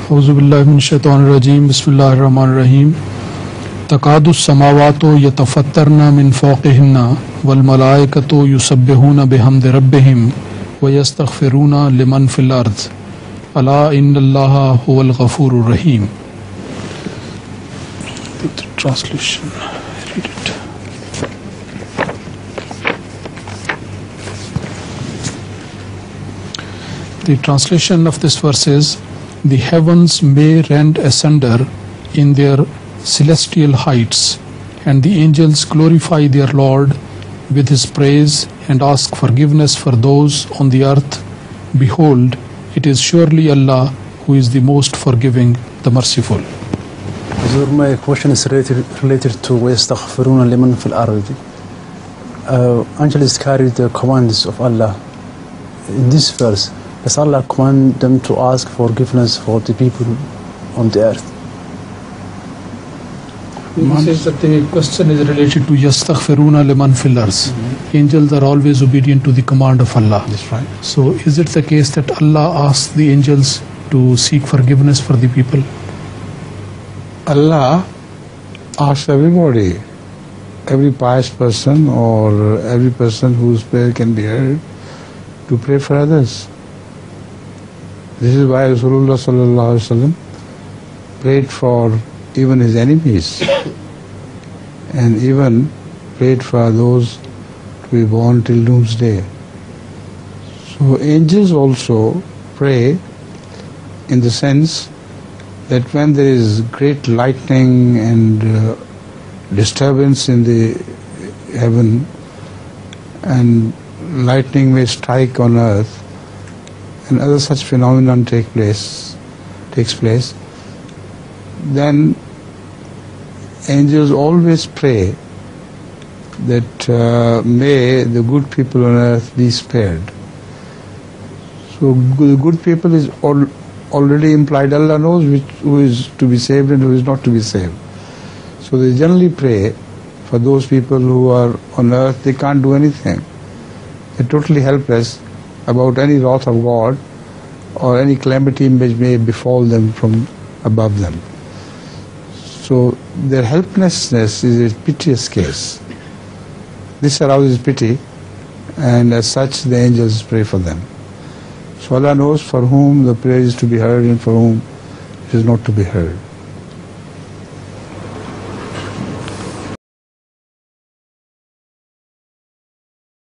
اعوذ باللہ من الشیطان الرجیم بسم اللہ الرحمن الرحیم تکاد السماوات یتفطرن من فوقہن والملائکۃ یسبحون بحمد ربہم ویستغفرون لمن فی الارض الا ان اللہ هو الغفور الرحیم. Translation. Read it. The translation of this verse is, the heavens may rend asunder in their celestial heights, and the angels glorify their Lord with his praise and ask forgiveness for those on the earth. Behold, it is surely Allah who is the most forgiving, the merciful. My question is related to وَيَسْتَغْفِرُونَ لِمَنْ فِي الْأَرْضِ. Angels carry the commands of Allah. In this verse, does Allah command them to ask forgiveness for the people on the earth? He says that the question is related to yastaghfiruna liman fil ars. Angels are always obedient to the command of Allah. That's right. So is it the case that Allah asks the angels to seek forgiveness for the people? Allah asks everybody, every pious person or every person whose prayer can be heard, to pray for others. This is why Rasulullah sallallahu alaihi wasallam prayed for even his enemies and even prayed for those to be born till doomsday. So angels also pray in the sense that when there is great lightning and disturbance in the heaven and lightning may strike on earth and other such phenomenon takes place, then angels always pray that may the good people on earth be spared. So the good people is already implied. Allah knows who is to be saved and who is not to be saved. So they generally pray for those people who are on earth. They can't do anything. They're totally helpless about any wrath of God or any calamity which may befall them from above them. So their helplessness is a piteous case. This arouses pity, and as such the angels pray for them. So Allah knows for whom the prayer is to be heard and for whom it is not to be heard.